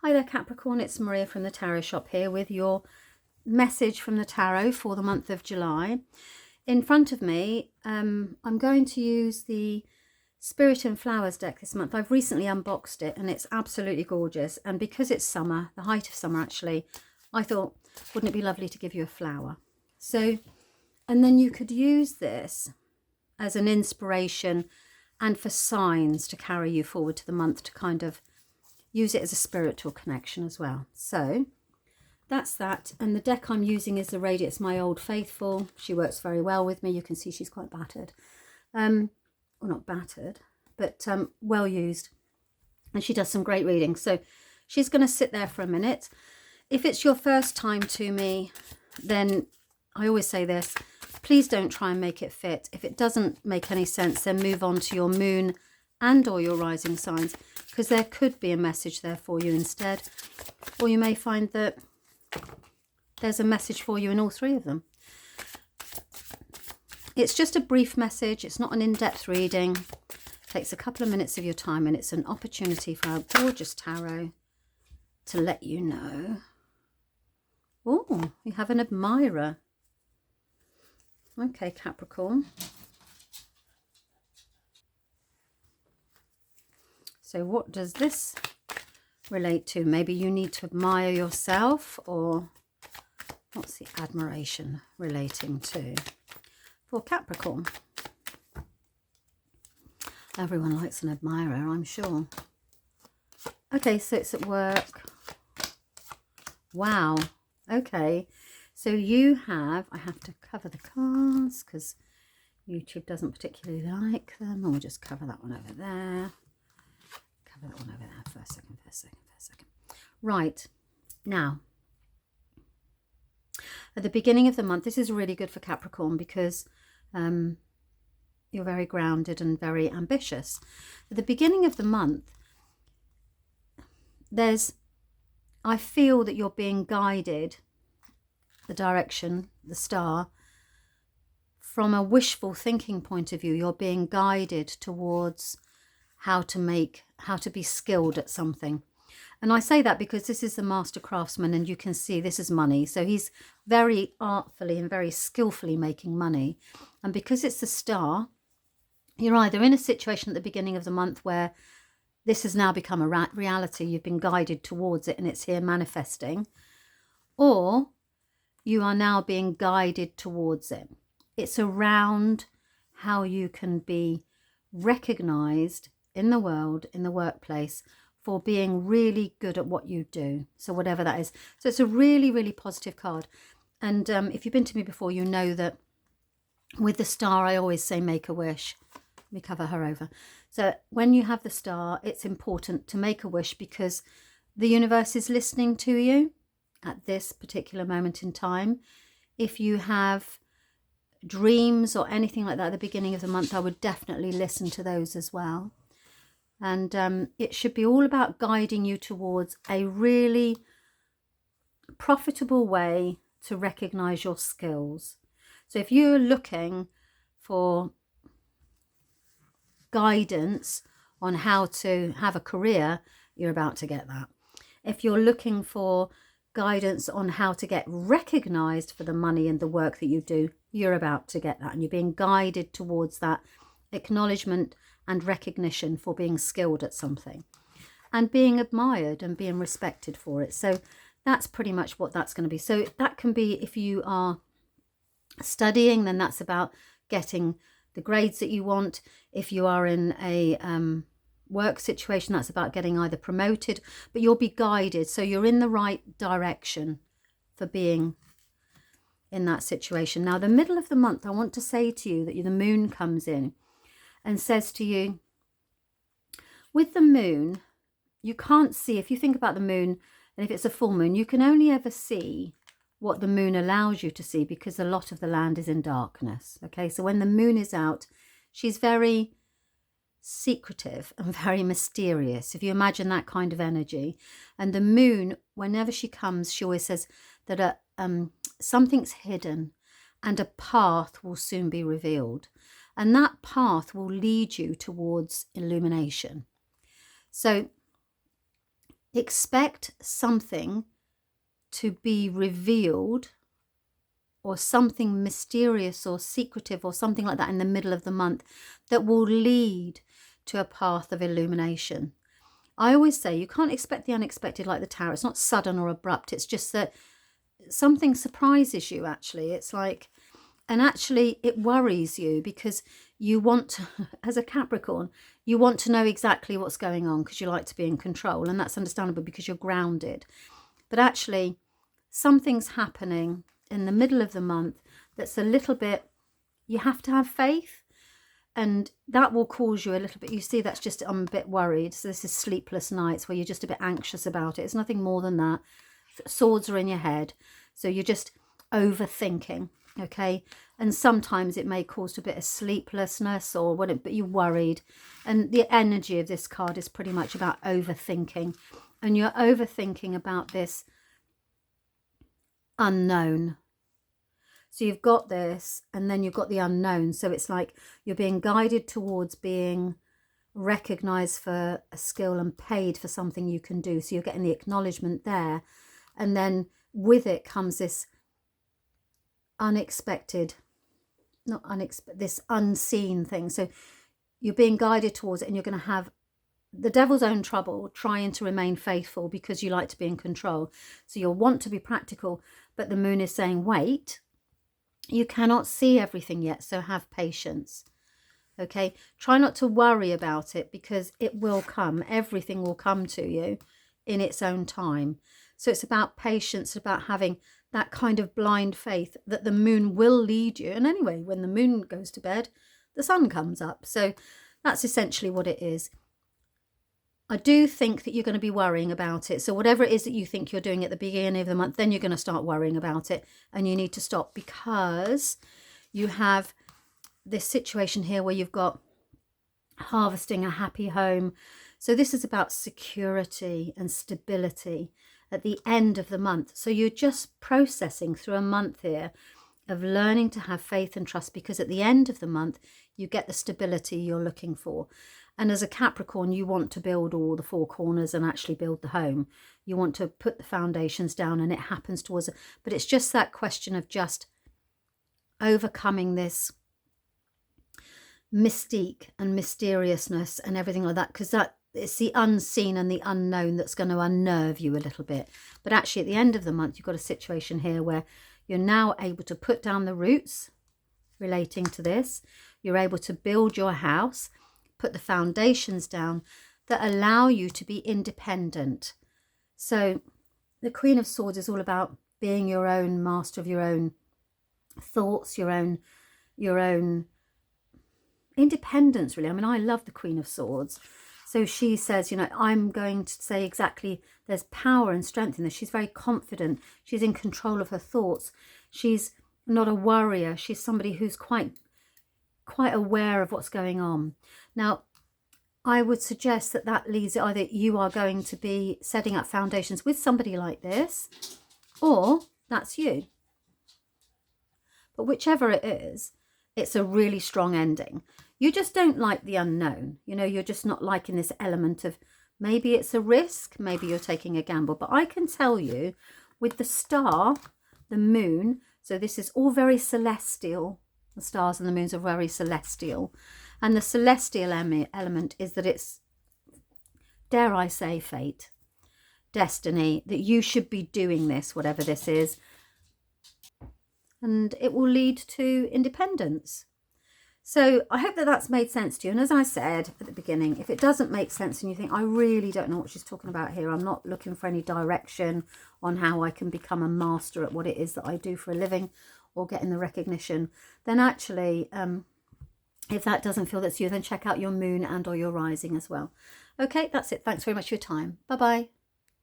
Hi there Capricorn, it's Maria from the Tarot Shop here with your message from the Tarot for the month of July. In front of me, I'm going to use the Spirit and Flowers deck this month. I've recently unboxed it and it's absolutely gorgeous. And because it's summer, the height of summer actually, I thought, wouldn't it be lovely to give you a flower? So, and then you could use this as an inspiration and for signs to carry you forward to the month, to kind of use it as a spiritual connection as well. So that's that. And the deck I'm using is the Radiance My Old Faithful. She works very well with me. You can see she's quite battered. Well, not battered, but well used. And she does some great reading. So she's going to sit there for a minute. If it's your first time to me, then I always say this, please don't try and make it fit. If it doesn't make any sense, then move on to your moon and or your rising signs, because there could be a message there for you instead. Or you may find that there's a message for you in all three of them. It's just a brief message. It's not an in-depth reading. It takes a couple of minutes of your time, and it's an opportunity for our gorgeous tarot to let you know. Oh, we have an admirer. Okay, Capricorn. So what does this relate to? Maybe you need to admire yourself, or what's the admiration relating to? For Capricorn. Everyone likes an admirer, I'm sure. Okay, so it's at work. Wow. Okay. So you have, I have to cover the cards because YouTube doesn't particularly like them. I'll just cover that one over there. Cover that one over there. First, second. Right. Now, at the beginning of the month, this is really good for Capricorn because you're very grounded and very ambitious. At the beginning of the month, I feel that you're being guided, the direction, the star, from a wishful thinking point of view. You're being guided towards how to be skilled at something. And I say that because this is the master craftsman, and you can see this is money. So he's very artfully and very skillfully making money. And because it's the star, you're either in a situation at the beginning of the month where this has now become a reality, you've been guided towards it and it's here manifesting, or you are now being guided towards it. It's around how you can be recognized in the world, in the workplace, for being really good at what you do. So whatever that is. So it's a really, really positive card. And if you've been to me before, you know that with the star, I always say make a wish. Let me cover her over. So when you have the star, it's important to make a wish because the universe is listening to you at this particular moment in time. If you have dreams or anything like that at the beginning of the month, I would definitely listen to those as well. And it should be all about guiding you towards a really profitable way to recognize your skills. So if you're looking for guidance on how to have a career, you're about to get that. If you're looking for guidance on how to get recognized for the money and the work that you do, you're about to get that. And you're being guided towards that acknowledgement and recognition for being skilled at something and being admired and being respected for it. So that's pretty much what that's going to be. So that can be, if you are studying, then that's about getting the grades that you want. If you are in a work situation, that's about getting either promoted, but you'll be guided. So you're in the right direction for being in that situation. Now, the middle of the month, I want to say to you that the moon comes in and says to you, with the moon, you can't see, if you think about the moon, and if it's a full moon, you can only ever see what the moon allows you to see because a lot of the land is in darkness. Okay, so when the moon is out, she's very secretive and very mysterious, if you imagine that kind of energy. And the moon, whenever she comes, she always says that something's hidden and a path will soon be revealed. And that path will lead you towards illumination. So expect something to be revealed, or something mysterious or secretive or something like that in the middle of the month that will lead to a path of illumination. I always say you can't expect the unexpected like the Tower. It's not sudden or abrupt. It's just that something surprises you, actually. It's like, and actually it worries you because you want to, as a Capricorn, you want to know exactly what's going on because you like to be in control, and that's understandable because you're grounded. But actually something's happening in the middle of the month that's a little bit, you have to have faith, and that will cause you a little bit, you see, that's just, I'm a bit worried. So this is sleepless nights where you're just a bit anxious about it. It's nothing more than that. Swords are in your head, so you're just overthinking, okay? And sometimes it may cause a bit of sleeplessness or what, but you're worried. And the energy of this card is pretty much about overthinking, and you're overthinking about this unknown. So you've got this, and then you've got the unknown. So it's like you're being guided towards being recognized for a skill and paid for something you can do. So you're getting the acknowledgement there, and then with it comes this unexpected, not unexpected, this unseen thing. So you're being guided towards it, and you're going to have the devil's own trouble trying to remain faithful because you like to be in control. So you'll want to be practical, but the moon is saying, wait, you cannot see everything yet, so have patience. Okay, try not to worry about it because it will come. Everything will come to you in its own time. So it's about patience, about having that kind of blind faith that the moon will lead you. And anyway, when the moon goes to bed, the sun comes up. So that's essentially what it is. I do think that you're going to be worrying about it. So whatever it is that you think you're doing at the beginning of the month, then you're going to start worrying about it, and you need to stop because you have this situation here where you've got harvesting a happy home. So this is about security and stability at the end of the month. So you're just processing through a month here of learning to have faith and trust, because at the end of the month you get the stability you're looking for. And as a Capricorn, you want to build all the four corners and actually build the home. You want to put the foundations down, and it happens towards it. But it's just that question of just overcoming this mystique and mysteriousness and everything like that, because that it's the unseen and the unknown that's going to unnerve you a little bit. But actually at the end of the month, you've got a situation here where you're now able to put down the roots relating to this. You're able to build your house, put the foundations down that allow you to be independent. So the Queen of Swords is all about being your own master of your own thoughts, your own independence, really. I mean, I love the Queen of Swords. So she says, you know, I'm going to say exactly, there's power and strength in this. She's very confident. She's in control of her thoughts. She's not a worrier. She's somebody who's quite aware of what's going on. Now, I would suggest that that leads either you are going to be setting up foundations with somebody like this, or that's you. But whichever it is, it's a really strong ending. You just don't like the unknown. You know, you're just not liking this element of maybe it's a risk, maybe you're taking a gamble. But I can tell you with the star, the moon, so this is all very celestial. The stars and the moons are very celestial. And the celestial element is that it's, dare I say, fate, destiny, that you should be doing this, whatever this is. And it will lead to independence. So I hope that that's made sense to you. And as I said at the beginning, if it doesn't make sense and you think, I really don't know what she's talking about here, I'm not looking for any direction on how I can become a master at what it is that I do for a living or getting the recognition, then actually, if that doesn't feel that's you, then check out your moon and or your rising as well. Okay, that's it. Thanks very much for your time. Bye-bye.